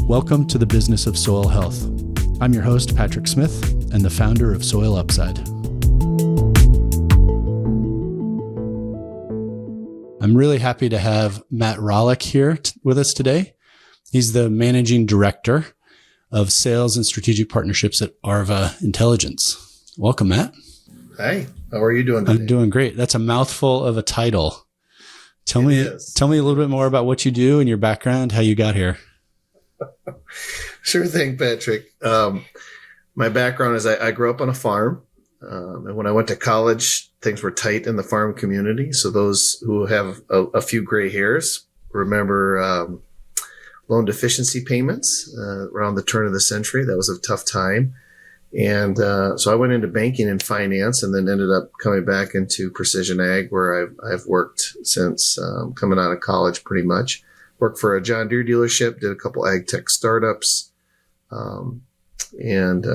Welcome to the Business of Soil Health. I'm your host, Patrick Smith, and the founder of Soil Upside. I'm really happy to have Matt Rohlik here with us today. He's the managing director of sales and strategic partnerships at ARVA Intelligence. Welcome, Matt. Hi, how are you doing today? I'm doing great. That's a mouthful of a title. Tell me a little bit more about what you do and your background, how you got here. Sure thing, Patrick. My background is I grew up on a farm. And when I went to college, things were tight in the farm community. So those who have a few gray hairs remember loan deficiency payments around the turn of the century. That was a tough time. And so I went into banking and finance and then ended up coming back into precision ag, where I've worked since coming out of college pretty much. Worked for a John Deere dealership, did a couple ag tech startups, and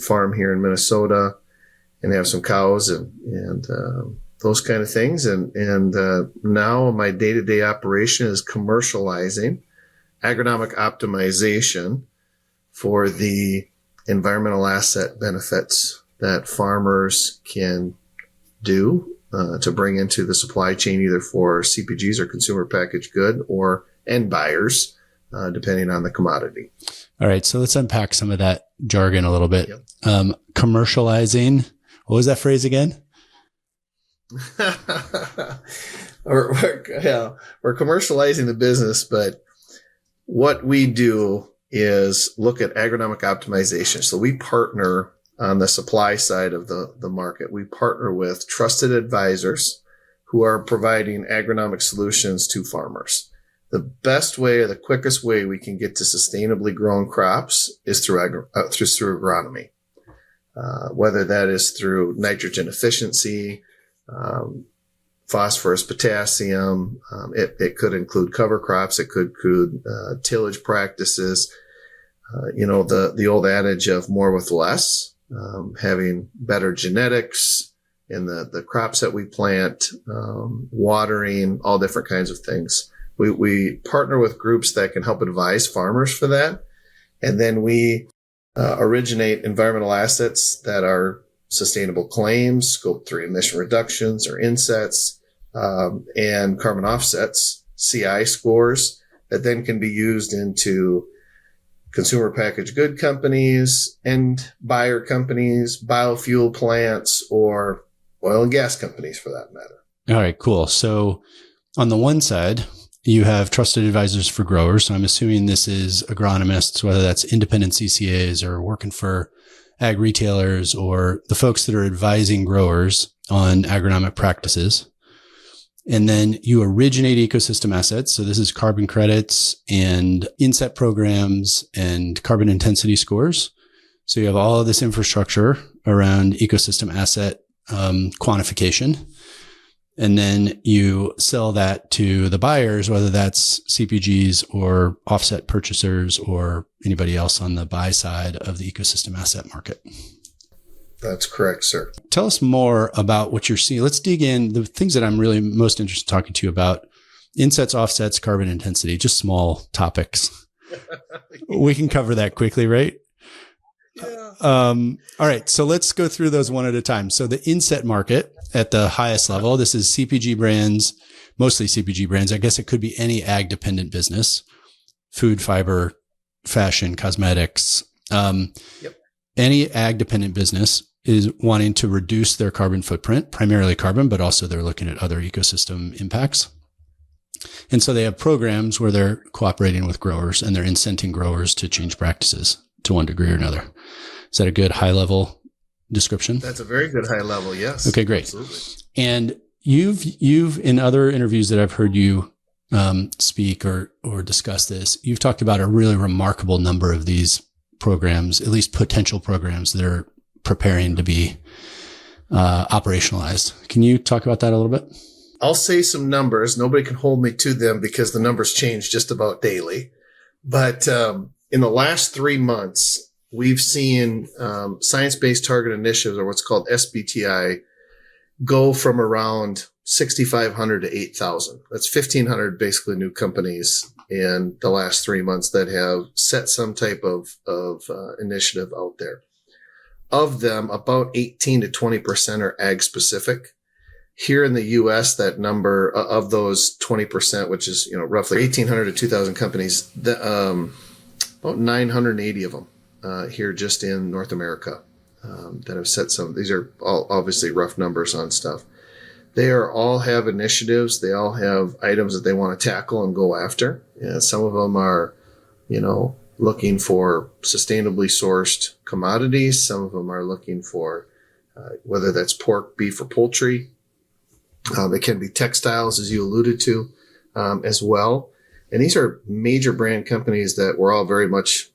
farm here in Minnesota, and have some cows and those kind of things. And now my day-to-day operation is commercializing agronomic optimization for the environmental asset benefits that farmers can do to bring into the supply chain, either for CPGs or consumer packaged good or end buyers, depending on the commodity. All right. So let's unpack some of that jargon a little bit. Yep. Commercializing. What was that phrase again? We're commercializing the business, but what we do is look at agronomic optimization. So we partner on the supply side of the market. We partner with trusted advisors who are providing agronomic solutions to farmers. The best way or the quickest way we can get to sustainably grown crops is through agronomy, whether that is through nitrogen efficiency, phosphorus, potassium. It could include cover crops. It could include tillage practices. The old adage of more with less, having better genetics in the crops that we plant, watering, all different kinds of things. We partner with groups that can help advise farmers for that. And then we originate environmental assets that are sustainable claims, scope 3 emission reductions or insets, and carbon offsets, CI scores, that then can be used into consumer packaged good companies, end buyer companies, biofuel plants, or oil and gas companies for that matter. All right, cool. So on the one side, you have trusted advisors for growers. So I'm assuming this is agronomists, whether that's independent CCAs or working for ag retailers or the folks that are advising growers on agronomic practices. And then you originate ecosystem assets. So this is carbon credits and inset programs and carbon intensity scores. So you have all of this infrastructure around ecosystem asset quantification. And then you sell that to the buyers, whether that's CPGs or offset purchasers or anybody else on the buy side of the ecosystem asset market. That's correct, sir. Tell us more about what you're seeing. Let's dig in. The things that I'm really most interested in talking to you about: insets, offsets, carbon intensity, just small topics. We can cover that quickly, right? Yeah. All right. So let's go through those one at a time. So the inset market at the highest level, this is CPG brands, mostly CPG brands. I guess it could be any ag dependent business, food, fiber, fashion, cosmetics. Any ag dependent business is wanting to reduce their carbon footprint, primarily carbon, but also they're looking at other ecosystem impacts. And so they have programs where they're cooperating with growers and they're incenting growers to change practices to one degree or another. Is that a good high level description? That's a very good high level. Yes. Okay, great. Absolutely. And you've in other interviews that I've heard you speak or discuss this, you've talked about a really remarkable number of these programs, at least potential programs that are preparing to be operationalized. Can you talk about that a little bit? I'll say some numbers. Nobody can hold me to them because the numbers change just about daily. But in the last 3 months, we've seen science-based target initiatives, or what's called SBTI, go from around 6,500 to 8,000. That's 1,500 basically new companies in the last 3 months that have set some type of initiative out there. Of them, about 18 to 20% are ag specific. Here in the U.S., that number of those 20%, which is roughly 1,800 to 2,000 companies, about 980 of them here just in North America that have set some. These are all obviously rough numbers on stuff. They all have initiatives. They all have items that they want to tackle and go after. And some of them are, looking for sustainably sourced commodities. Some of them are looking for whether that's pork, beef, or poultry. It can be textiles, as you alluded to, as well. And these are major brand companies that we're all very much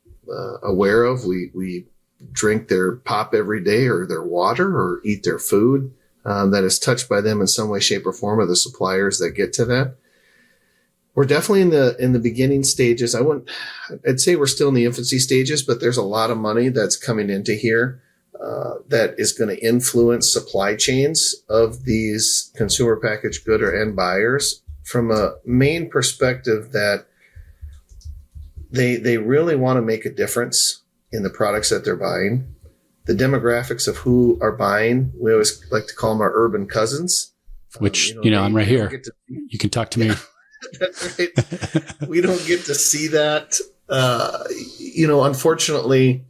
aware of. We drink their pop every day, or their water, or eat their food that is touched by them in some way, shape, or form, or the suppliers that get to that. We're definitely in the beginning stages. I'd say we're still in the infancy stages, but there's a lot of money that's coming into here that is going to influence supply chains of these consumer packaged good or end buyers from a main perspective that they really want to make a difference in the products that they're buying. The demographics of who are buying, we always like to call them our urban cousins. Which, I'm right here. You can talk to me. That's right. We don't get to see that. Unfortunately,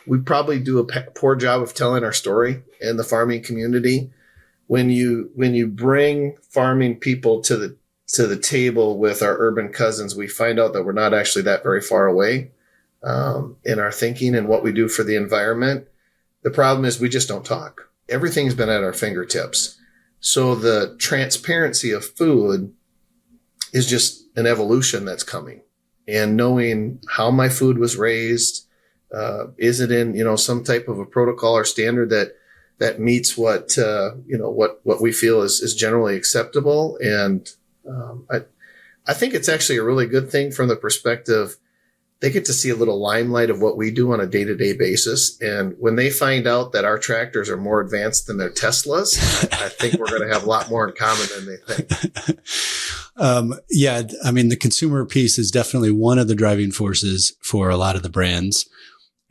we probably do a poor job of telling our story in the farming community. When you bring farming people to the table with our urban cousins, we find out that we're not actually that very far away in our thinking and what we do for the environment. The problem is we just don't talk. Everything's been at our fingertips. So the transparency of food is just an evolution that's coming. And knowing how my food was raised, is it in, some type of a protocol or standard that meets what we feel is generally acceptable. And I think it's actually a really good thing from the perspective they get to see a little limelight of what we do on a day-to-day basis. And when they find out that our tractors are more advanced than their Teslas, I think we're going to have a lot more in common than they think. The consumer piece is definitely one of the driving forces for a lot of the brands.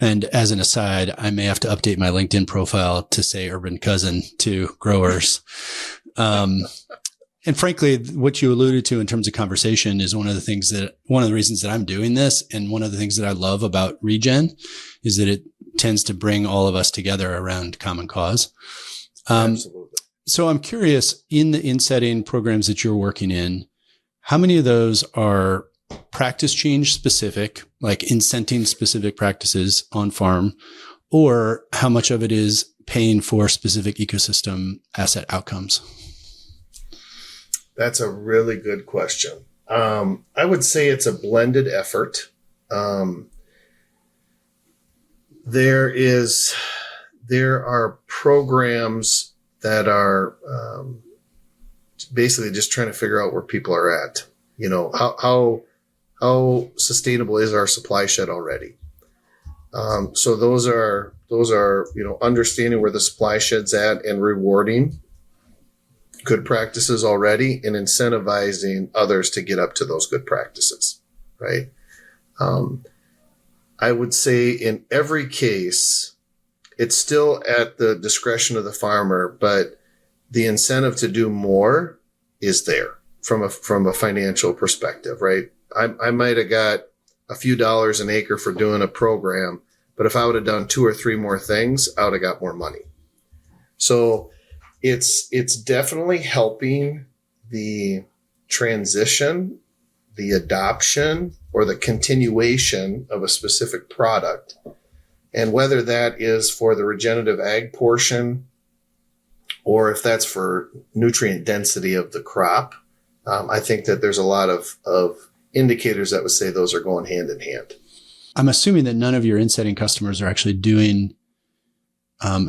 And as an aside, I may have to update my LinkedIn profile to say urban cousin to growers. And frankly, what you alluded to in terms of conversation is one of the reasons that I'm doing this. And one of the things that I love about Regen is that it tends to bring all of us together around common cause. Absolutely. So I'm curious, in the insetting programs that you're working in, how many of those are practice change specific, like incenting specific practices on farm, or how much of it is paying for specific ecosystem asset outcomes? That's a really good question. I would say it's a blended effort. There are programs that are basically just trying to figure out where people are at. How sustainable is our supply shed already? So those are understanding where the supply shed's at and rewarding good practices already and incentivizing others to get up to those good practices, right? I would say in every case, it's still at the discretion of the farmer, but the incentive to do more is there from a financial perspective, right? I might have got a few dollars an acre for doing a program, but if I would have done 2 or 3 more things, I would have got more money. So it's definitely helping the transition, the adoption, or the continuation of a specific product. And whether that is for the regenerative ag portion, or if that's for nutrient density of the crop, I think that there's a lot of indicators that would say those are going hand in hand. I'm assuming that none of your insetting customers are actually doing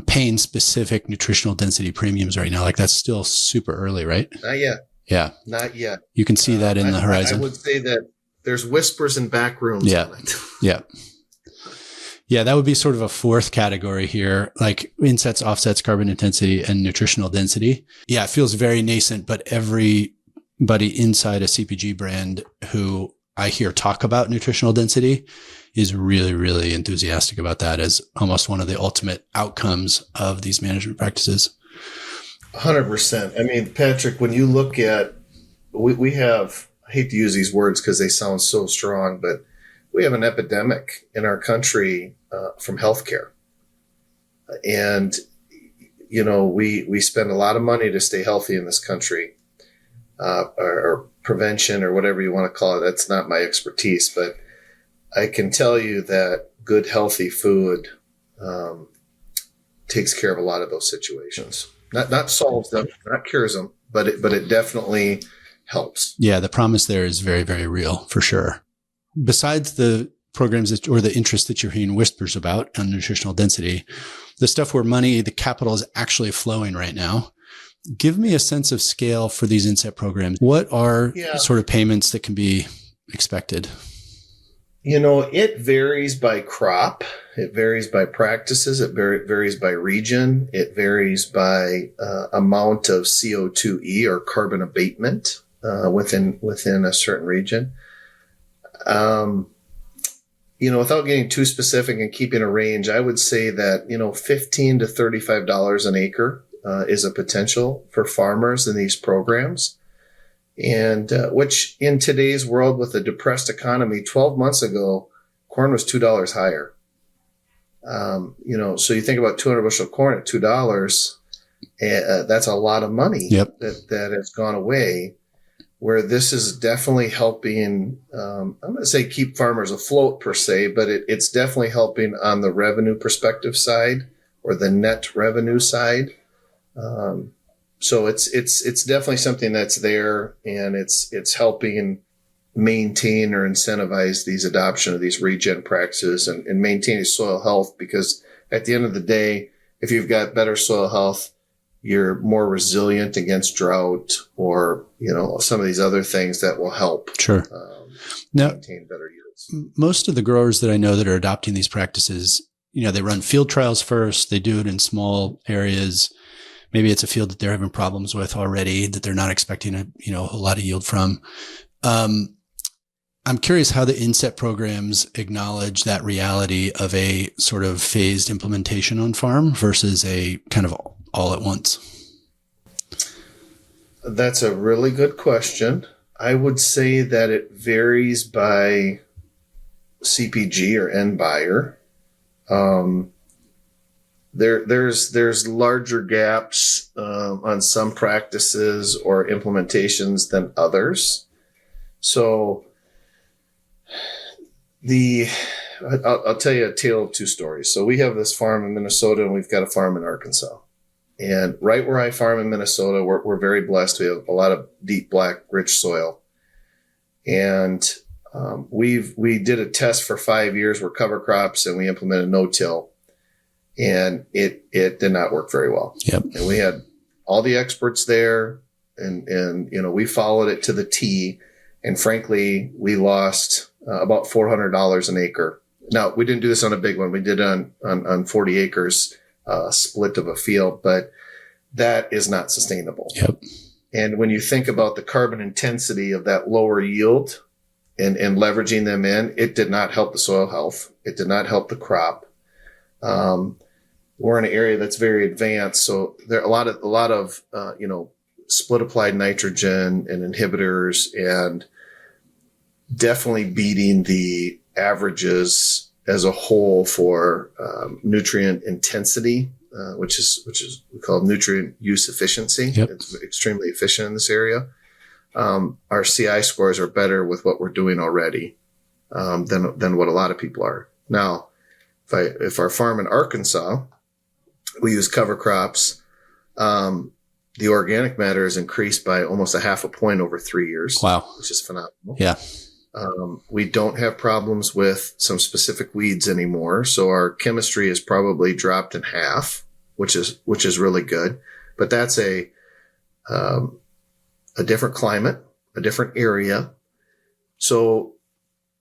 paying specific nutritional density premiums right now. Like that's still super early, right? Not yet. Yeah. Not yet. You can see that in the horizon. I would say that there's whispers in back rooms on it. Yeah. Yeah, that would be sort of a fourth category here, like insets, offsets, carbon intensity, and nutritional density. Yeah, it feels very nascent, but everybody inside a CPG brand who I hear talk about nutritional density is really, really enthusiastic about that as almost one of the ultimate outcomes of these management practices. 100%. I mean, Patrick, when you look at, we have, I hate to use these words because they sound so strong, but we have an epidemic in our country from healthcare. And, we spend a lot of money to stay healthy in this country, or prevention or whatever you want to call it. That's not my expertise, but I can tell you that good, healthy food takes care of a lot of those situations. Not solves them, not cures them, but it definitely helps. Yeah, the promise there is very, very real for sure. Besides the programs or the interest that you're hearing whispers about on nutritional density, the stuff where the capital is actually flowing right now, give me a sense of scale for these inset programs. What are sort of payments that can be expected? It varies by crop. It varies by practices. It varies by region. It varies by amount of CO2e or carbon abatement within a certain region. Without getting too specific and keeping a range, I would say that, $15 to $35 an acre is a potential for farmers in these programs. And which in today's world with a depressed economy, 12 months ago, corn was $2 higher. So you think about 200 bushel of corn at $2, that's a lot of money that has gone away, where this is definitely helping, I'm going to say keep farmers afloat per se, but it's definitely helping on the revenue perspective side or the net revenue side. So it's definitely something that's there, and it's helping maintain or incentivize these adoption of these regen practices and maintaining soil health, because at the end of the day, if you've got better soil health, you're more resilient against drought or, some of these other things that will help maintain better yields. Most of the growers that I know that are adopting these practices, they run field trials first. They do it in small areas. Maybe it's a field that they're having problems with already that they're not expecting a lot of yield from. I'm curious how the inset programs acknowledge that reality of a sort of phased implementation on farm versus a kind of all at once. That's a really good question. I would say that it varies by CPG or end buyer. There's larger gaps on some practices or implementations than others. So I'll tell you a tale of two stories. So we have this farm in Minnesota and we've got a farm in Arkansas. And right where I farm in Minnesota, we're very blessed. We have a lot of deep, black, rich soil. And we did a test for 5 years. We're cover crops and we implemented no-till. And it did not work very well. Yep. And we had all the experts there and we followed it to the T. And frankly, we lost about $400 an acre. Now, we didn't do this on a big one. We did it on 40 acres, split of a field, but that is not sustainable. Yep. And when you think about the carbon intensity of that lower yield and leveraging them in, it did not help the soil health. It did not help the crop. We're in an area that's very advanced. So there are a lot of split applied nitrogen and inhibitors, and definitely beating the averages as a whole for nutrient intensity, which is we call nutrient use efficiency. Yep. It's extremely efficient in this area. Our CI scores are better with what we're doing already than what a lot of people are. Now, if our farm in Arkansas, we use cover crops, the organic matter is increased by almost 0.5 point over 3 years. Wow. Which is phenomenal. Yeah. We don't have problems with some specific weeds anymore. So our chemistry is probably dropped in half, which is really good. But that's a different climate, a different area. So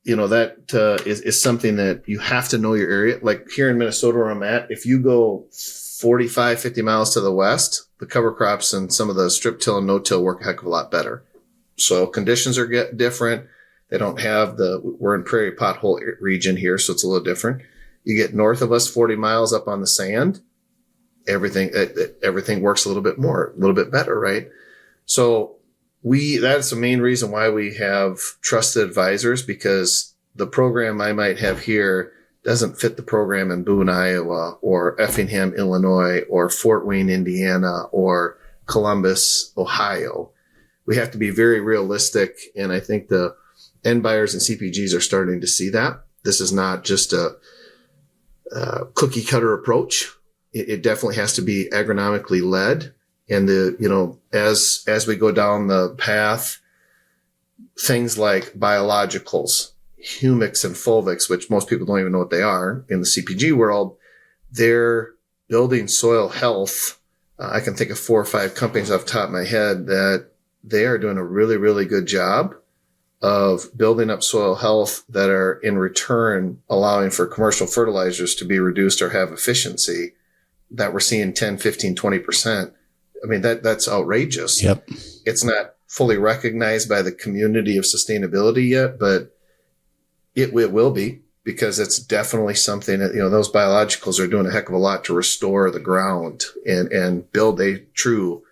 that is something that you have to know your area. Like here in Minnesota where I'm at, if you go 45, 50 miles to the west, the cover crops and some of the strip till and no-till work a heck of a lot better. Soil conditions are different. They don't have we're in prairie pothole region here, so it's a little different. You get north of us 40 miles up on the sand, everything works a little bit better, right? So that's the main reason why we have trusted advisors, because the program I might have here doesn't fit the program in Boone, Iowa, or Effingham, Illinois, or Fort Wayne, Indiana, or Columbus, Ohio. We have to be very realistic, and I think the end buyers and CPGs are starting to see that. This is not just a cookie cutter approach. It definitely has to be agronomically led. And as we go down the path, things like biologicals, humics and fulvics, which most people don't even know what they are in the CPG world, they're building soil health. I can think of 4 or 5 companies off the top of my head that they are doing a really, really good job of building up soil health that are in return allowing for commercial fertilizers to be reduced or have efficiency that we're seeing 10, 15, 20%. I mean, that's outrageous. Yep. It's not fully recognized by the community of sustainability yet, but it will be, because it's definitely something that, those biologicals are doing a heck of a lot to restore the ground and build a true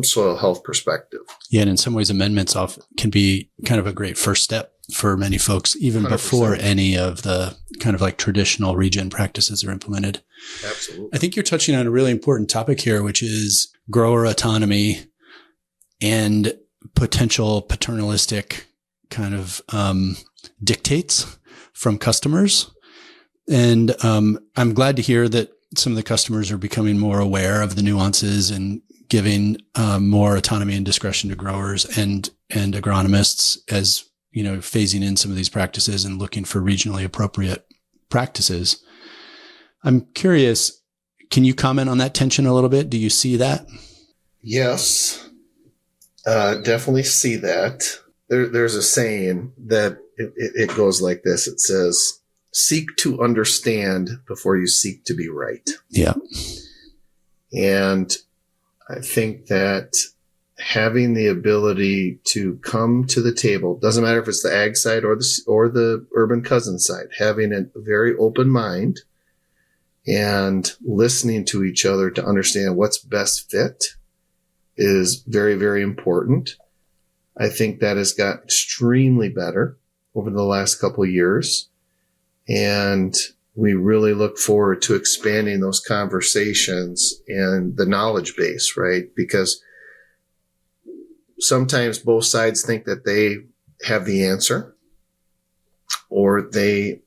soil health perspective. Yeah. And in some ways, amendments can be kind of a great first step for many folks, even 100%. Before any of the kind of like traditional regen practices are implemented. Absolutely. I think you're touching on a really important topic here, which is grower autonomy and potential paternalistic kind of dictates from customers. And I'm glad to hear that some of the customers are becoming more aware of the nuances and giving more autonomy and discretion to growers and agronomists as, phasing in some of these practices and looking for regionally appropriate practices. I'm curious, can you comment on that tension a little bit? Do you see that? Yes, definitely see that. There's a saying that it goes like this. It says, seek to understand before you seek to be right. Yeah. And I think that having the ability to come to the table, doesn't matter if it's the ag side or the urban cousin side, having a very open mind and listening to each other to understand what's best fit is very, very important. I think that has got extremely better over the last couple of years. And we really look forward to expanding those conversations and the knowledge base, right? Because sometimes both sides think that they have the answer, or they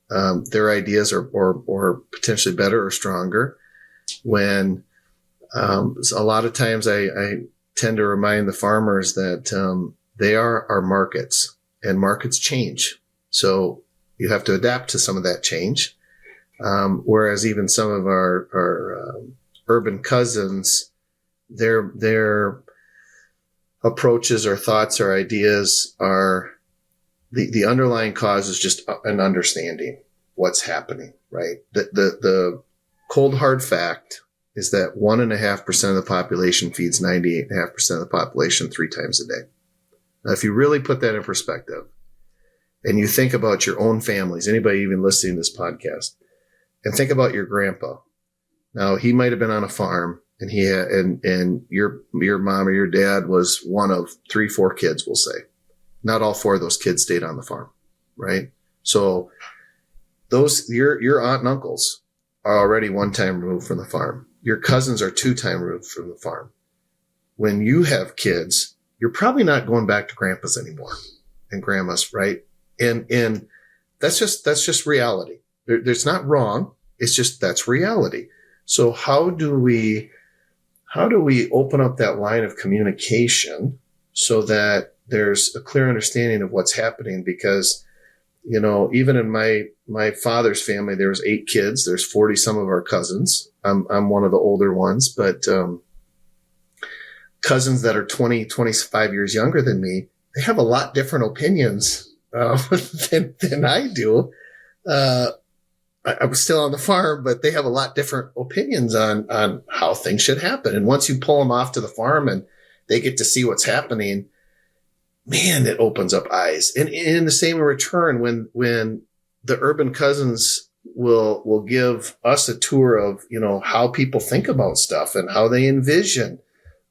their ideas are potentially better or stronger. When a lot of times I tend to remind the farmers that they are our markets, and markets change. So you have to adapt to some of that change. Whereas even some of our urban cousins, their approaches or thoughts or ideas are the underlying cause is just an understanding what's happening, right? The cold hard fact is that 1.5% of the population feeds 98.5% of the population 3 times a day. Now, if you really put that in perspective and you think about your own families, anybody even listening to this podcast, and think about your grandpa. Now, he might have been on a farm, and he had, and your mom or your dad was one of 3, 4 kids, we'll say. Not all 4 of those kids stayed on the farm, right? So your aunt and uncles are already 1 time removed from the farm. Your cousins are 2 time removed from the farm. When you have kids, you're probably not going back to grandpa's anymore and grandma's, right? And that's just reality. There's not wrong. It's just that's reality. So how do we open up that line of communication so that there's a clear understanding of what's happening? Because, even in my father's family, there was 8 kids. There's 40 some of our cousins. I'm one of the older ones, but cousins that are 20, 25 years younger than me, they have a lot different opinions than I do. I was still on the farm, but they have a lot different opinions on how things should happen. And once you pull them off to the farm and they get to see what's happening, man, it opens up eyes. And in the same return, when the urban cousins will give us a tour of, how people think about stuff and how they envision,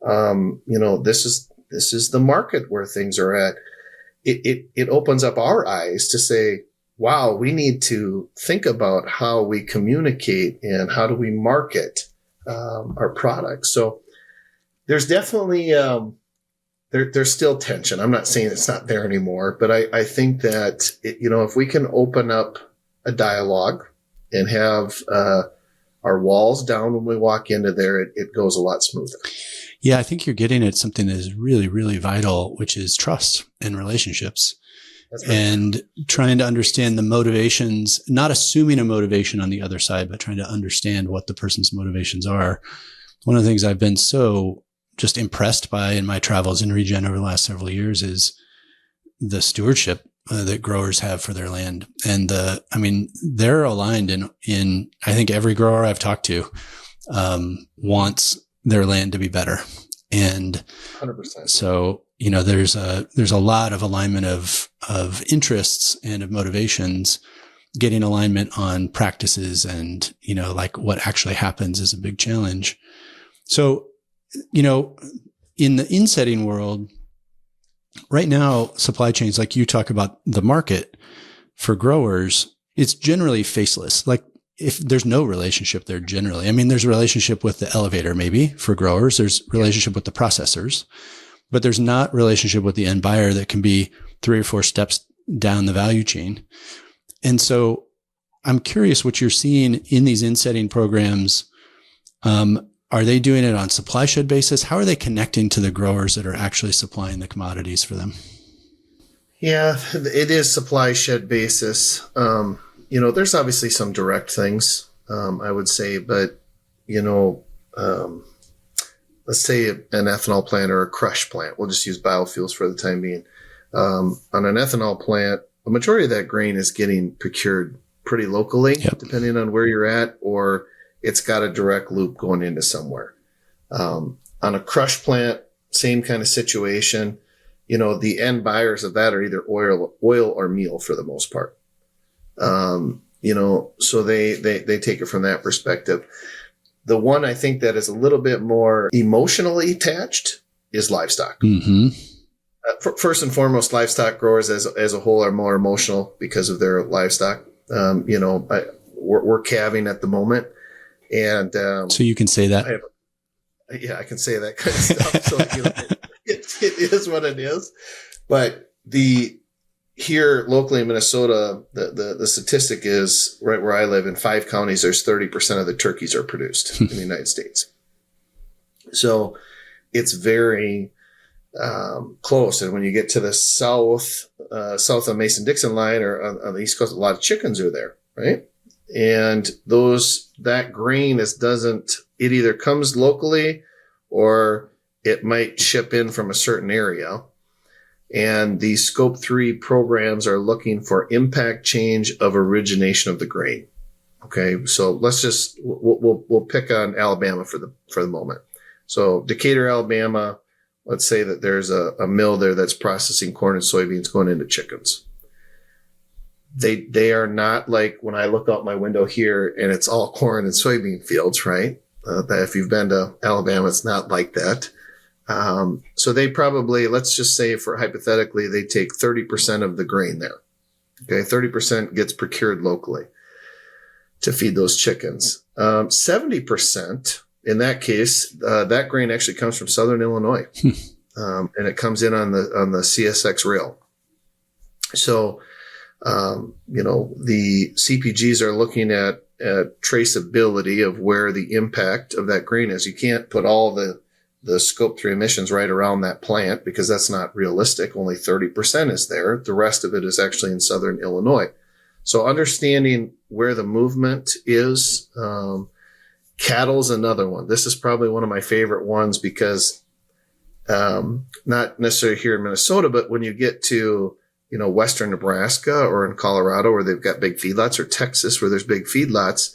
this is the market where things are at. It opens up our eyes to say, wow, we need to think about how we communicate and how do we market our products. So there's definitely there's still tension. I'm not saying it's not there anymore, but I think that if we can open up a dialogue and have our walls down when we walk into there, it goes a lot smoother. Yeah, I think you're getting at something that is really, really vital, which is trust and relationships. That's right. And trying to understand the motivations, not assuming a motivation on the other side, but trying to understand what the person's motivations are. One of the things I've been so just impressed by in my travels in regen over the last several years is the stewardship that growers have for their land. And they're aligned in I think every grower I've talked to wants their land to be better. And 100%. So, there's a lot of alignment of interests and of motivations. Getting alignment on practices and, like what actually happens is a big challenge. So, in the insetting world, right now, supply chains, like you talk about the market for growers, it's generally faceless. Like if there's no relationship there generally, there's a relationship with the elevator, maybe for growers, there's relationship with the processors, but there's not relationship with the end buyer that can be 3 or 4 steps down the value chain. And so I'm curious what you're seeing in these insetting programs. Are they doing it on supply shed basis? How are they connecting to the growers that are actually supplying the commodities for them? Yeah, it is supply shed basis. There's obviously some direct things, I would say, but, let's say an ethanol plant or a crush plant. We'll just use biofuels for the time being. On an ethanol plant, a majority of that grain is getting procured pretty locally, yep, depending on where you're at, or it's got a direct loop going into somewhere. On a crush plant, same kind of situation. The end buyers of that are either oil or meal for the most part. So they take it from that perspective. The one I think that is a little bit more emotionally attached is livestock. Mm-hmm. First and foremost, livestock growers as a whole are more emotional because of their livestock. We're calving at the moment. And so you can say that? I can say that kind of stuff. So it is what it is. But here locally in Minnesota, the statistic is right where I live in 5 counties, there's 30% of the turkeys are produced in the United States. So it's very close. And when you get to the south of Mason-Dixon line or on the East Coast, a lot of chickens are there, right? And that grain it either comes locally or it might ship in from a certain area. And the Scope 3 programs are looking for impact change of origination of the grain. Okay, so we'll pick on Alabama for the moment. So Decatur, Alabama, let's say that there's a mill there that's processing corn and soybeans going into chickens. They are not like when I look out my window here and it's all corn and soybean fields, right? That if you've been to Alabama, it's not like that. So they probably, let's just say for hypothetically, they take 30% of the grain there. Okay. 30% gets procured locally to feed those chickens. 70% in that case, that grain actually comes from Southern Illinois. And it comes in on the CSX rail. So, the CPGs are looking at traceability of where the impact of that grain is. You can't put all the Scope 3 emissions right around that plant because that's not realistic. Only 30% is there. The rest of it is actually in Southern Illinois. So understanding where the movement is, cattle's another one. This is probably one of my favorite ones because, not necessarily here in Minnesota, but when you get to Western Nebraska or in Colorado where they've got big feedlots, or Texas where there's big feedlots,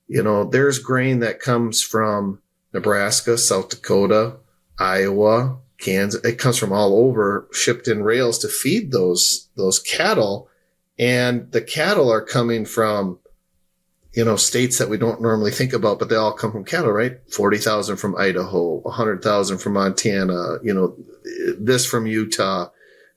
there's grain that comes from Nebraska, South Dakota, Iowa, Kansas. It comes from all over, shipped in rails to feed those cattle. And the cattle are coming from, states that we don't normally think about, but they all come from cattle, right? 40,000 from Idaho, 100,000 from Montana, this from Utah,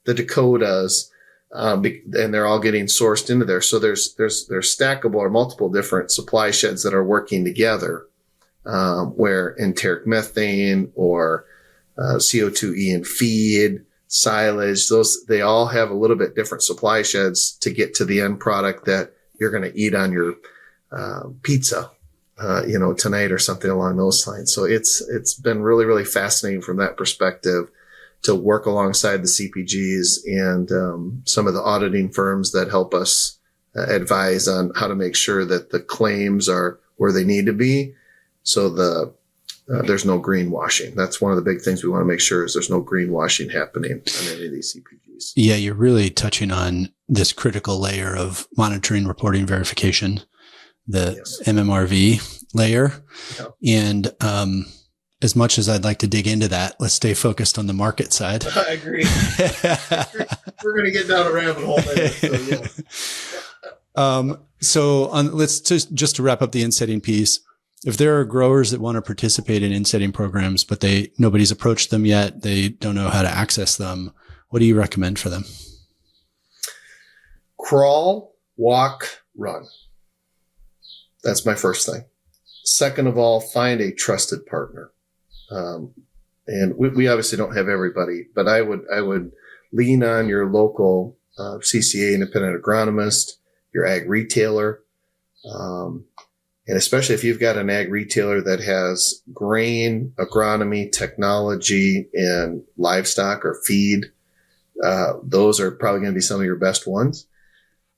the Dakotas, and they're all getting sourced into there. So there's stackable or multiple different supply sheds that are working together, where enteric methane or CO2e in feed, silage, they all have a little bit different supply sheds to get to the end product that you're going to eat on your pizza, tonight or something along those lines. So it's been really, really fascinating from that perspective to work alongside the CPGs and some of the auditing firms that help us advise on how to make sure that the claims are where they need to be. So there's no greenwashing. That's one of the big things we want to make sure is there's no greenwashing happening on any of these CPGs. Yeah, you're really touching on this critical layer of monitoring, reporting, verification, the Yes. MMRV layer. Yeah. And as much as I'd like to dig into that, let's stay focused on the market side. I agree. We're going to get down a rabbit hole there. So, yes. Let's just to wrap up the insetting piece. If there are growers that want to participate in insetting programs, but nobody's approached them yet, they don't know how to access them, what do you recommend for them? Crawl, walk, run. That's my first thing. Second of all, find a trusted partner. And we obviously don't have everybody, but I would lean on your local CCA independent agronomist, your ag retailer, and especially if you've got an ag retailer that has grain, agronomy, technology, and livestock or feed, those are probably going to be some of your best ones.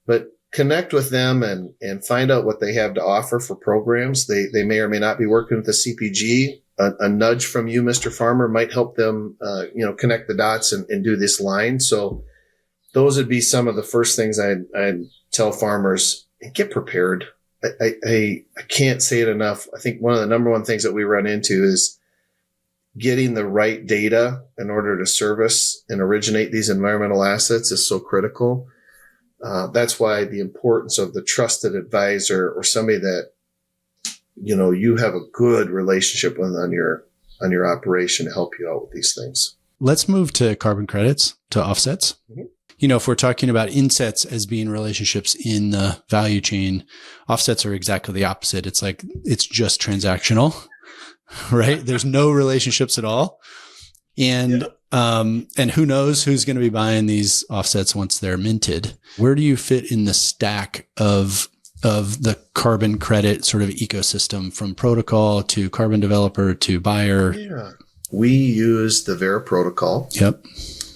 But connect with them and find out what they have to offer for programs. They may or may not be working with the CPG. A nudge from you, Mr. Farmer, might help them, connect the dots and do this line. So those would be some of the first things I'd tell farmers. Get prepared. I can't say it enough. I think one of the number one things that we run into is getting the right data in order to service and originate these environmental assets is so critical. That's why the importance of the trusted advisor or somebody that, you have a good relationship with on your operation to help you out with these things. Let's move to carbon credits, to offsets. Mm-hmm. If we're talking about insets as being relationships in the value chain, offsets are exactly the opposite. It's like, it's just transactional, right? There's no relationships at all. And, and who knows who's going to be buying these offsets once they're minted. Where do you fit in the stack of the carbon credit sort of ecosystem, from protocol to carbon developer to buyer? Yeah. We use the Vera protocol. Yep.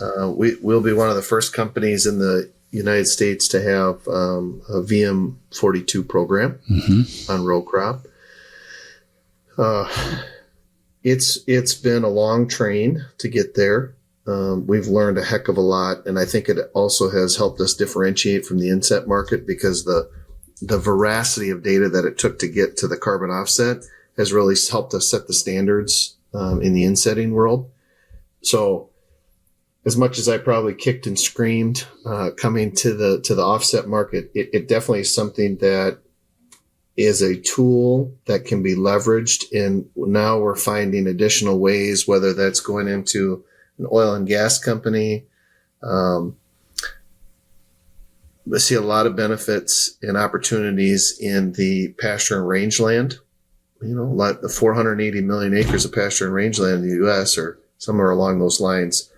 We'll be one of the first companies in the United States to have a VM42 program on row crop. It's been a long train to get there. We've learned a heck of a lot, and I think it also has helped us differentiate from the inset market because the veracity of data that it took to get to the carbon offset has really helped us set the standards in the insetting world. So as much as I probably kicked and screamed coming to the offset market, it definitely is something that is a tool that can be leveraged. And now we're finding additional ways, whether that's going into an oil and gas company. I see a lot of benefits and opportunities in the pasture and rangeland. Like the 480 million acres of pasture and rangeland in the U.S. or somewhere along those lines.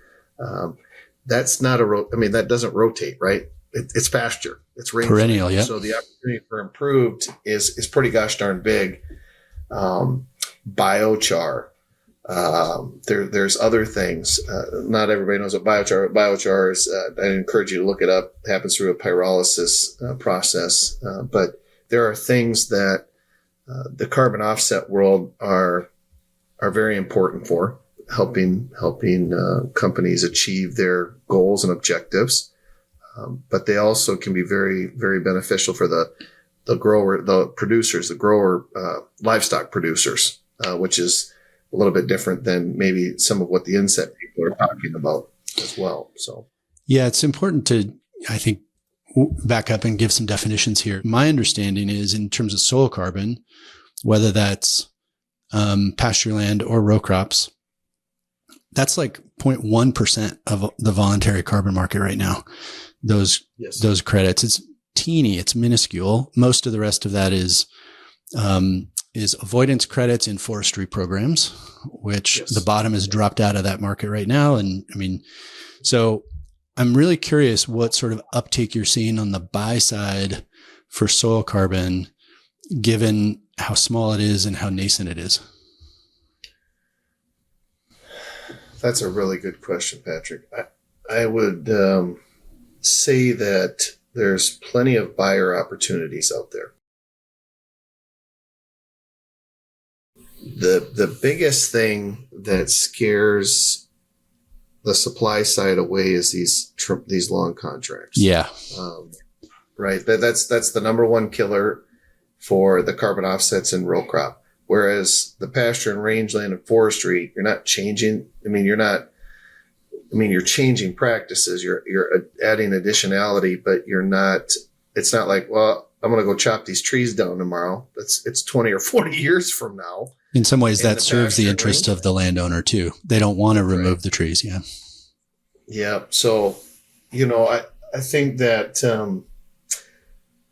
That's not that doesn't rotate, right? It's pasture. It's rangeland. Perennial, yeah. So the opportunity for improved is pretty gosh darn big. Biochar. There's other things. Not everybody knows what biochar. Biochar is. I encourage you to look it up. It happens through a pyrolysis process. But there are things that the carbon offset world are very important for helping companies achieve their goals and objectives. but they also can be very, very beneficial for the grower, the producers, the grower, livestock producers, which is a little bit different than maybe some of what the inset people are talking about as well. So, yeah, it's important to, I think, back up and give some definitions here. My understanding is in terms of soil carbon, whether that's pasture land or row crops, that's like 0.1% of the voluntary carbon market right now. Those credits, it's teeny, it's minuscule. Most of the rest of that is avoidance credits in forestry programs, which the bottom has dropped out of that market right now. And I mean, so I'm really curious what sort of uptake you're seeing on the buy side for soil carbon, given how small it is and how nascent it is. That's a really good question, Patrick. I would say that there's plenty of buyer opportunities out there. The biggest thing that scares the supply side away is these long contracts. Yeah. Right. That's the number one killer for the carbon offsets in row crop. Whereas the pasture and rangeland and forestry, you're not changing. You're changing practices. You're adding additionality, but it's not like, well, I'm going to go chop these trees down tomorrow. It's 20 or 40 years from now. In some ways, that serves the interest of the landowner too. They don't want to remove the trees. Yeah. Yeah. So, I think that, and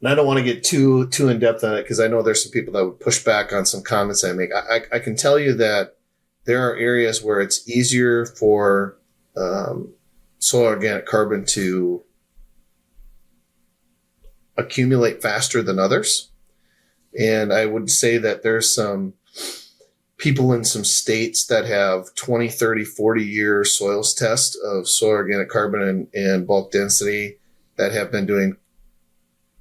I don't want to get too in depth on it because I know there's some people that would push back on some comments I make. I can tell you that there are areas where it's easier for soil organic carbon to accumulate faster than others. And I would say that there's some people in some states that have 20, 30, 40 year soils test of soil organic carbon and bulk density that have been doing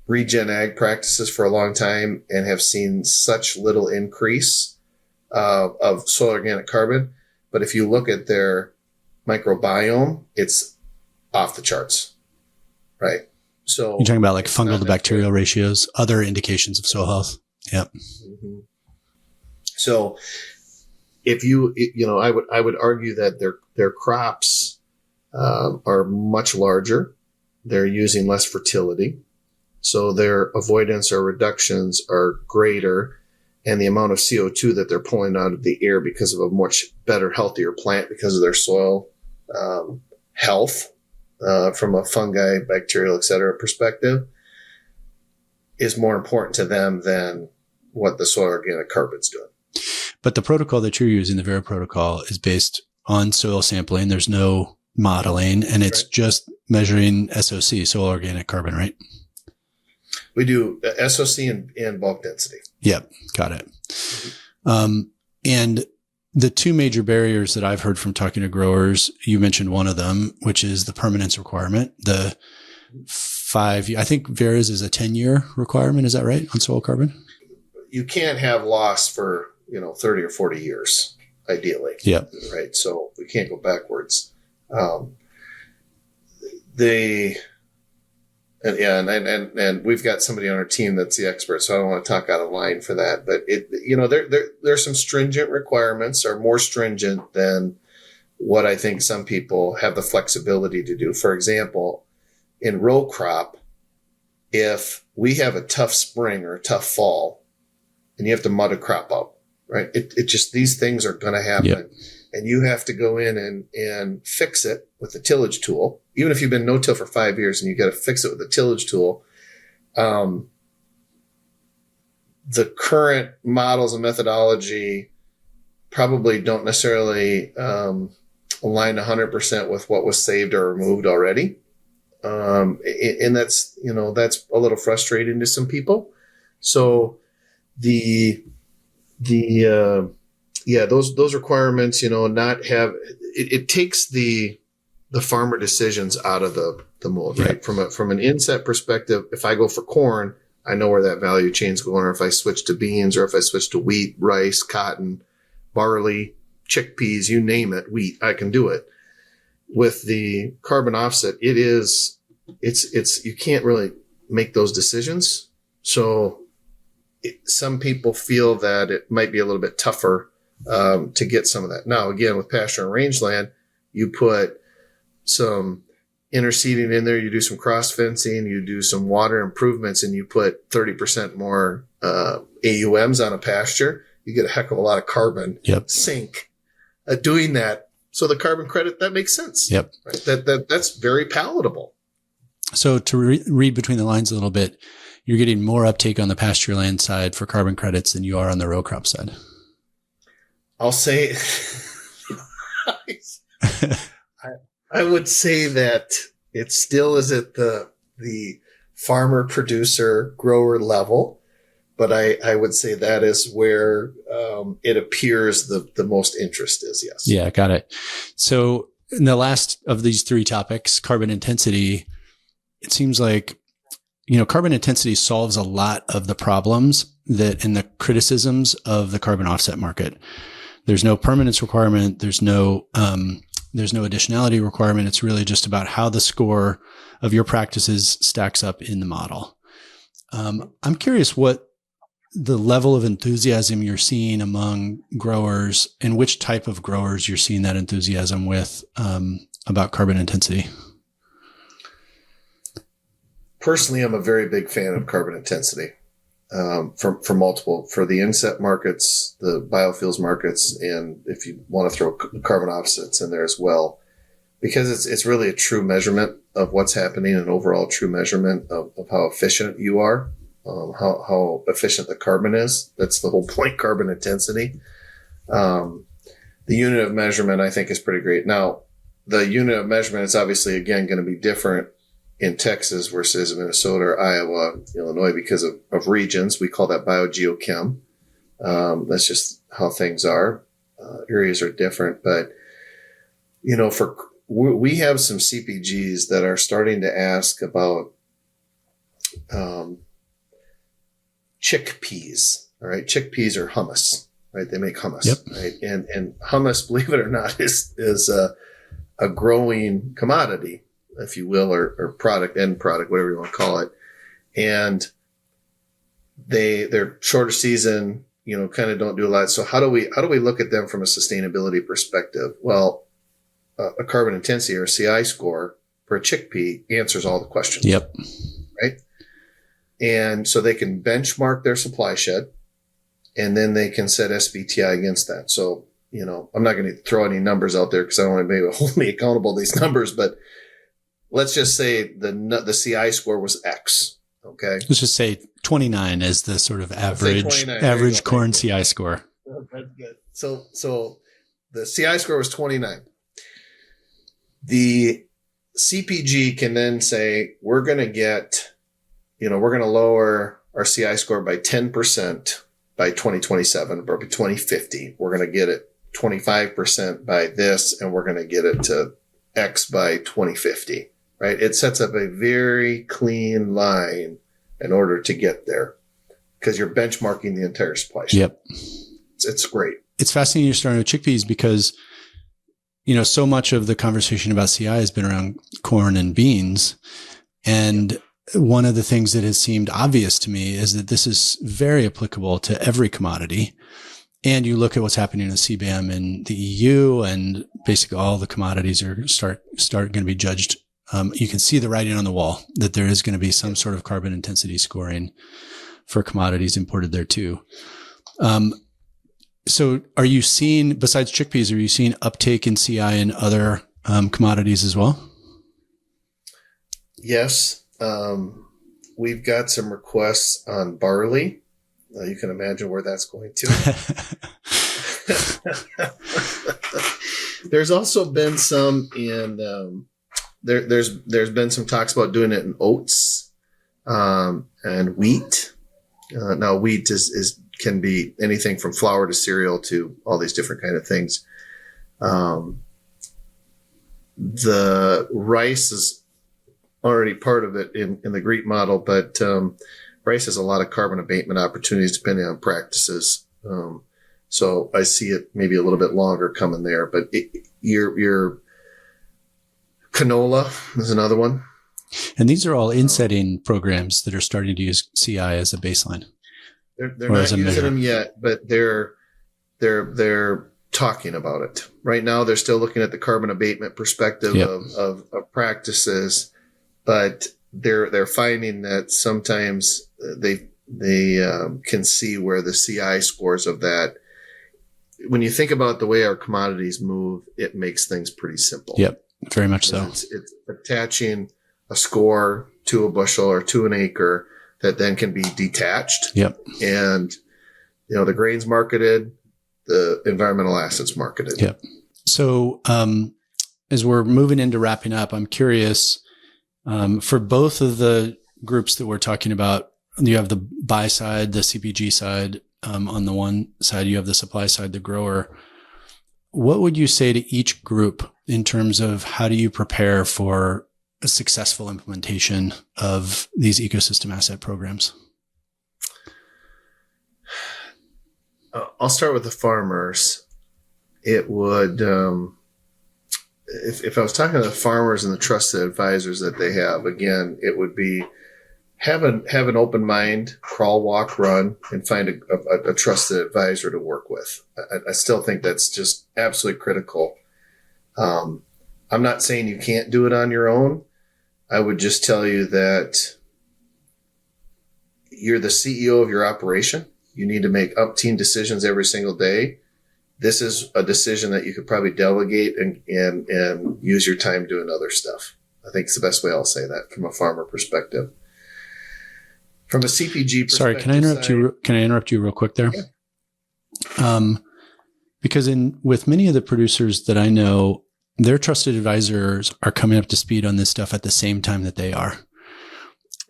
regen ag practices for a long time and have seen such little increase of soil organic carbon. But if you look at their microbiome, it's off the charts, right? So you're talking about like fungal to bacterial ratios, other indications of soil health. Yep. Mm-hmm. So if I would argue that their crops are much larger. They're using less fertility. So their avoidance or reductions are greater, and the amount of CO2 that they're pulling out of the air because of a much better, healthier plant because of their soil health from a fungi, bacterial, et cetera perspective is more important to them than what the soil organic carbon's doing. But the protocol that you're using, the Vera protocol, is based on soil sampling. There's no modeling, and it's just measuring SOC, soil organic carbon, right? We do SOC and bulk density. Yep. Got it. And the two major barriers that I've heard from talking to growers, you mentioned one of them, which is the permanence requirement. The 5, I think Vera's is a 10-year requirement. Is that right on soil carbon? You can't have loss for, 30 or 40 years, ideally. Yeah. Right. So we can't go backwards. And we've got somebody on our team that's the expert, so I don't want to talk out of line for that. But there's some stringent requirements, are more stringent than what I think some people have the flexibility to do. For example, in row crop, if we have a tough spring or a tough fall, and you have to mud a crop up, right? It just, these things are going to happen. Yep. And you have to go in and fix it with the tillage tool. Even if you've been no-till for 5 years and you got to fix it with the tillage tool. The current models and methodology probably don't necessarily align 100% with what was saved or removed already. And that's a little frustrating to some people. So those requirements, not have, it takes the farmer decisions out of the mold, right? From an inset perspective, if I go for corn, I know where that value chain's going, or if I switch to beans, or if I switch to wheat, rice, cotton, barley, chickpeas, you name it, wheat, I can do it. With the carbon offset, it is it's you can't really make those decisions. So some people feel that it might be a little bit tougher to get some of that. Now, again, with pasture and rangeland, you put some interseeding in there, you do some cross fencing, you do some water improvements, and you put 30% more AUMs on a pasture, you get a heck of a lot of carbon sink doing that. So the carbon credit, that makes sense. Yep. Right? That's very palatable. So to read between the lines a little bit, you're getting more uptake on the pasture land side for carbon credits than you are on the row crop side. I'll say, I would say that it still is at the farmer, producer, grower level, but I would say that is where it appears the most interest is. Yes. Yeah, got it. So in the last of these three topics, carbon intensity, it seems like, carbon intensity solves a lot of the problems that in the criticisms of the carbon offset market. There's no permanence requirement. There's no additionality requirement. It's really just about how the score of your practices stacks up in the model. I'm curious what the level of enthusiasm you're seeing among growers and which type of growers you're seeing that enthusiasm with about carbon intensity. Personally, I'm a very big fan of carbon intensity for the inset markets, the biofuels markets, and if you want to throw carbon offsets in there as well, because it's really a true measurement of what's happening, an overall true measurement of how efficient you are, how efficient the carbon is. That's the whole point, carbon intensity. The unit of measurement, I think, is pretty great. Now, the unit of measurement is obviously, again, going to be different in Texas versus Minnesota or Iowa, Illinois, because of regions. We call that biogeochem. That's just how things are. Areas are different, but we have some CPGs that are starting to ask about chickpeas. All right, chickpeas are hummus, right? They make hummus, right? And hummus, believe it or not, is a growing commodity, if you will, or end product, whatever you want to call it. And they're shorter season, kind of don't do a lot. So how do we look at them from a sustainability perspective? Well, a carbon intensity or CI score for a chickpea answers all the questions. Yep. Right. And so they can benchmark their supply shed, and then they can set SBTI against that. So, I'm not going to throw any numbers out there because I don't want anybody to hold me accountable to these numbers, but let's just say the CI score was X. Okay. Let's just say 29 is the sort of average corn CI score. Oh, that's good. So the CI score was 29. The CPG can then say, we're going to lower our CI score by 10% by 2027 or by 2050. We're going to get it 25% by this, and we're going to get it to X by 2050. Right? It sets up a very clean line in order to get there because you're benchmarking the entire supply chain. Yep. It's great. It's fascinating you're starting with chickpeas because, so much of the conversation about CI has been around corn and beans. And one of the things that has seemed obvious to me is that this is very applicable to every commodity. And you look at what's happening in CBAM in the EU, and basically all the commodities are start going to be judged. You can see the writing on the wall that there is going to be some sort of carbon intensity scoring for commodities imported there too. So are you seeing, besides chickpeas, are you seeing uptake in CI in other commodities as well? Yes. We've got some requests on barley. You can imagine where that's going to. There's also been some in, there's been some talks about doing it in oats, and wheat. Now wheat can be anything from flour to cereal to all these different kind of things. The rice is already part of it in the GREET model, but rice has a lot of carbon abatement opportunities depending on practices. So I see it maybe a little bit longer coming there, but your canola is another one. And these are all insetting programs that are starting to use CI as a baseline. They're not using them yet, but they're talking about it. Right now, they're still looking at the carbon abatement perspective of practices, but they're finding that sometimes they can see where the CI scores of that. When you think about the way our commodities move, it makes things pretty simple. Yep, very much so. It's attaching a score to a bushel or to an acre that then can be detached. Yep. And, the grain's marketed, the environmental assets marketed. Yep. So, as we're moving into wrapping up, I'm curious, for both of the groups that we're talking about, you have the buy side, the CPG side. On the one side, you have the supply side, the grower. What would you say to each group in terms of how do you prepare for a successful implementation of these ecosystem asset programs? I'll start with the farmers. It would, if I was talking to the farmers and the trusted advisors that they have, again, it would be have an open mind, crawl, walk, run, and find a trusted advisor to work with. I still think that's just absolutely critical. I'm not saying you can't do it on your own. I would just tell you that you're the CEO of your operation. You need to make up-team decisions every single day. This is a decision that you could probably delegate and use your time doing other stuff. I think it's the best way I'll say that from a farmer perspective. From a CPG perspective. Sorry, can I interrupt you real quick there? Yeah. Because with many of the producers that I know, their trusted advisors are coming up to speed on this stuff at the same time that they are.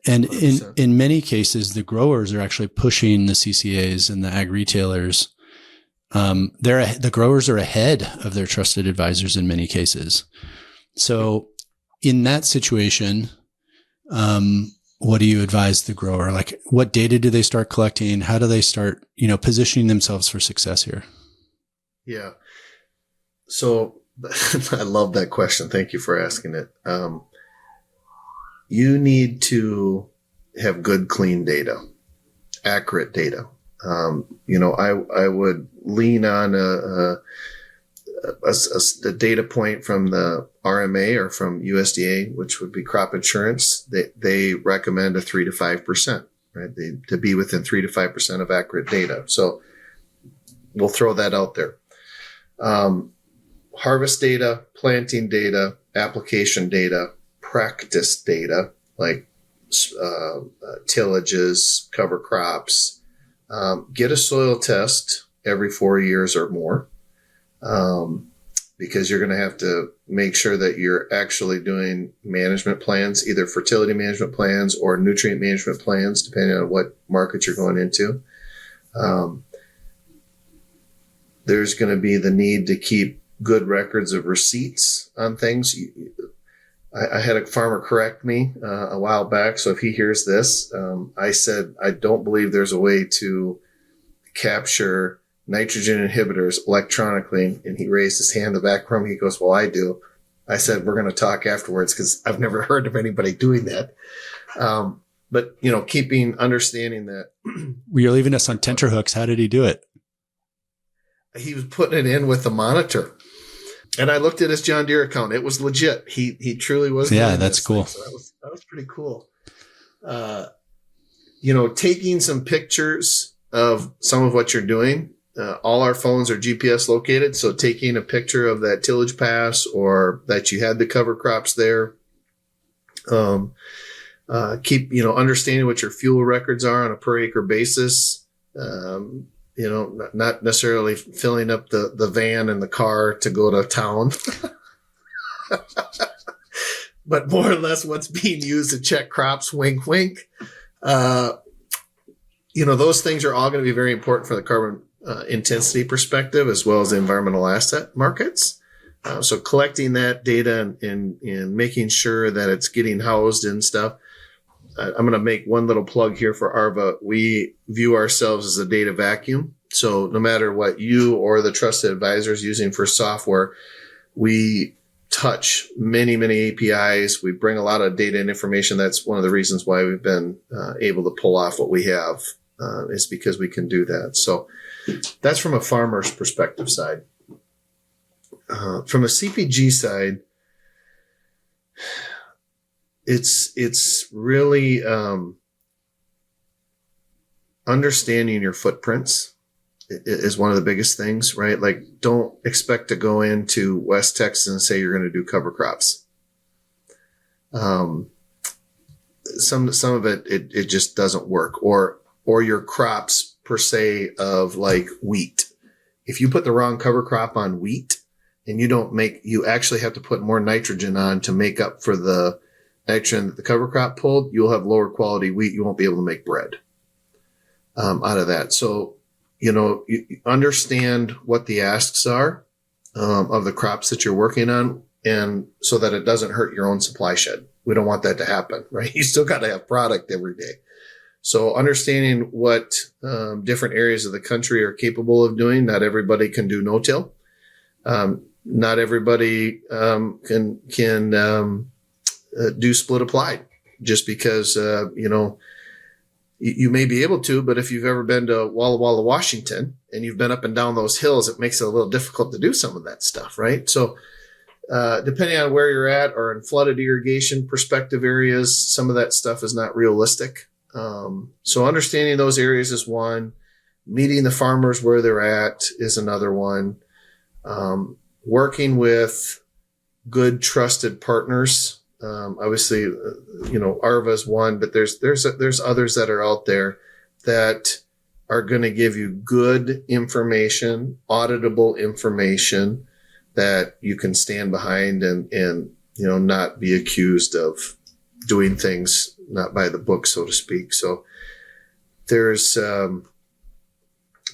And in many cases, the growers are actually pushing the CCAs and the ag retailers. The growers are ahead of their trusted advisors in many cases. So in that situation, what do you advise the grower? Like, what data do they start collecting? How do they start, positioning themselves for success here? Yeah. So I love that question. Thank you for asking it. You need to have good, clean data, accurate data. I would lean on the data point from the RMA or from USDA, which would be crop insurance. They recommend a 3 to 5%, right? To be within 3 to 5% of accurate data. So we'll throw that out there. Harvest data, planting data, application data, practice data, like tillages, cover crops. Get a soil test every 4 years or more, because you're going to have to make sure that you're actually doing management plans, either fertility management plans or nutrient management plans, depending on what market you're going into. There's going to be the need to keep good records of receipts on things. I had a farmer correct me a while back. So if he hears this, I said, I don't believe there's a way to capture nitrogen inhibitors electronically. And he raised his hand in the back room. He goes, well, I do. I said, we're going to talk afterwards because I've never heard of anybody doing that. But, understanding that. Well, you're leaving us on tenterhooks. How did he do it? He was putting it in with the monitor. And I looked at his John Deere account. It was legit. He truly was. Yeah, that's cool. So that was pretty cool. Taking some pictures of some of what you're doing. All our phones are GPS located. So taking a picture of that tillage pass or that you had the cover crops there. Keep, understanding what your fuel records are on a per acre basis. Not necessarily filling up the van and the car to go to town, but more or less what's being used to check crops, wink, wink. Those things are all going to be very important for the carbon intensity perspective, as well as the environmental asset markets. So collecting that data and making sure that it's getting housed and stuff. I'm going to make one little plug here for ARVA. We view ourselves as a data vacuum. So no matter what you or the trusted advisor is using for software, we touch many, many APIs. We bring a lot of data and information. That's one of the reasons why we've been able to pull off what we have, is because we can do that. So that's from a farmer's perspective side. From a CPG side, it's really understanding your footprints is one of the biggest things, right? Like, don't expect to go into West Texas and say you're going to do cover crops. Some of it just doesn't work, or your crops per se of like wheat. If you put the wrong cover crop on wheat and you actually have to put more nitrogen on to make up for the nitrogen that the cover crop pulled, you'll have lower quality wheat. You won't be able to make bread out of that. So, you understand what the asks are of the crops that you're working on, and so that it doesn't hurt your own supply shed. We don't want that to happen, right? You still got to have product every day. So understanding what different areas of the country are capable of doing. Not everybody can do no-till. Not everybody can do split applied, just because, you may be able to, but if you've ever been to Walla Walla, Washington, and you've been up and down those hills, it makes it a little difficult to do some of that stuff, right? So depending on where you're at, or in flooded irrigation perspective areas, some of that stuff is not realistic. So understanding those areas is one. Meeting the farmers where they're at is another one. Working with good, trusted partners. Obviously, ARVA is one, but there's others that are out there that are going to give you good information, auditable information that you can stand behind and not be accused of doing things not by the book, so to speak. So there's a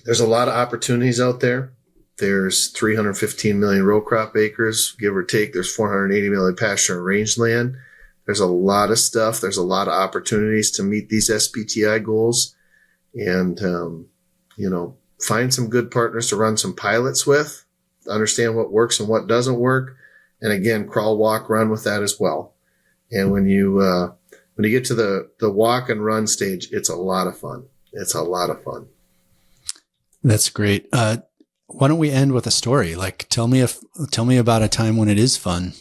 lot of opportunities out there. There's 315 million row crop acres, give or take. There's 480 million pasture and rangeland. There's a lot of stuff. There's a lot of opportunities to meet these SBTI goals, and, find some good partners to run some pilots with, understand what works and what doesn't work. And again, crawl, walk, run with that as well. And when you get to the walk and run stage, it's a lot of fun. It's a lot of fun. That's great. Why don't we end with a story? Like, tell me about a time when it is fun.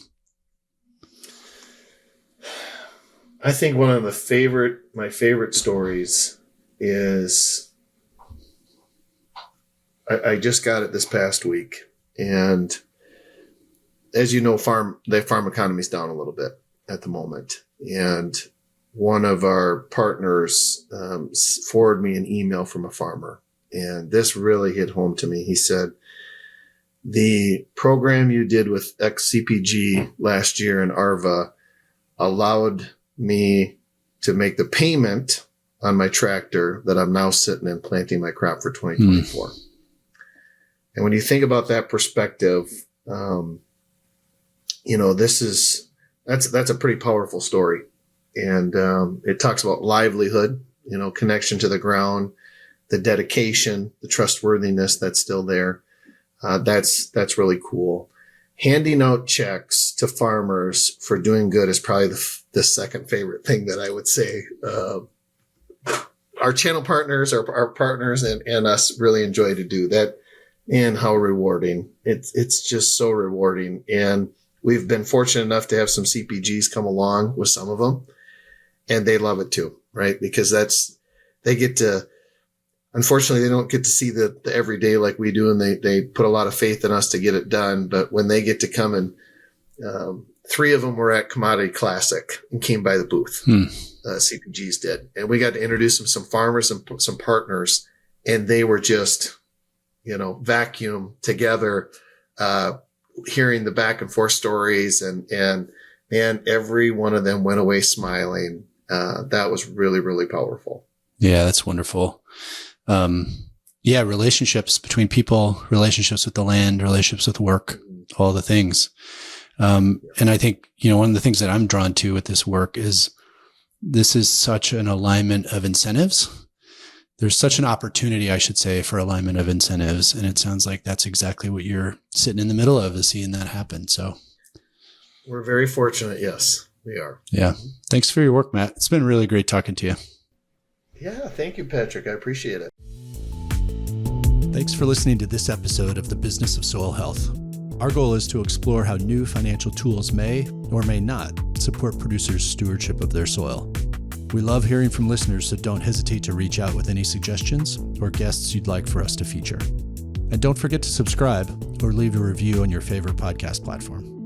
I think one of my favorite stories is, I just got it this past week, and as you know, the farm economy is down a little bit at the moment, and one of our partners forwarded me an email from a farmer. And this really hit home to me. He said, the program you did with XCPG last year in ARVA allowed me to make the payment on my tractor that I'm now sitting and planting my crop for 2024. And when you think about that perspective, that's a pretty powerful story. And it talks about livelihood, connection to the ground, the dedication, the trustworthiness that's still there. That's really cool. Handing out checks to farmers for doing good is probably the second favorite thing that I would say. Our channel partners, our partners and us really enjoy to do that, and how rewarding. It's just so rewarding. And we've been fortunate enough to have some CPGs come along with some of them, and they love it too, right? Because unfortunately, they don't get to see the everyday like we do, and they put a lot of faith in us to get it done. But when they get to come and, 3 of them were at Commodity Classic and came by the booth. CPGs did. And we got to introduce them some farmers and some partners, and they were just, vacuum together, hearing the back and forth stories, and man, every one of them went away smiling. That was really, really powerful. Yeah, that's wonderful. Relationships between people, relationships with the land, relationships with work, all the things. And I think, one of the things that I'm drawn to with this work is this is such an alignment of incentives. There's such an opportunity, I should say, for alignment of incentives. And it sounds like that's exactly what you're sitting in the middle of, is seeing that happen. So We're very fortunate. Yes, we are. Yeah. Thanks for your work, Matt. It's been really great talking to you. Yeah. Thank you, Patrick. I appreciate it. Thanks for listening to this episode of The Business of Soil Health. Our goal is to explore how new financial tools may or may not support producers' stewardship of their soil. We love hearing from listeners, so don't hesitate to reach out with any suggestions or guests you'd like for us to feature. And don't forget to subscribe or leave a review on your favorite podcast platform.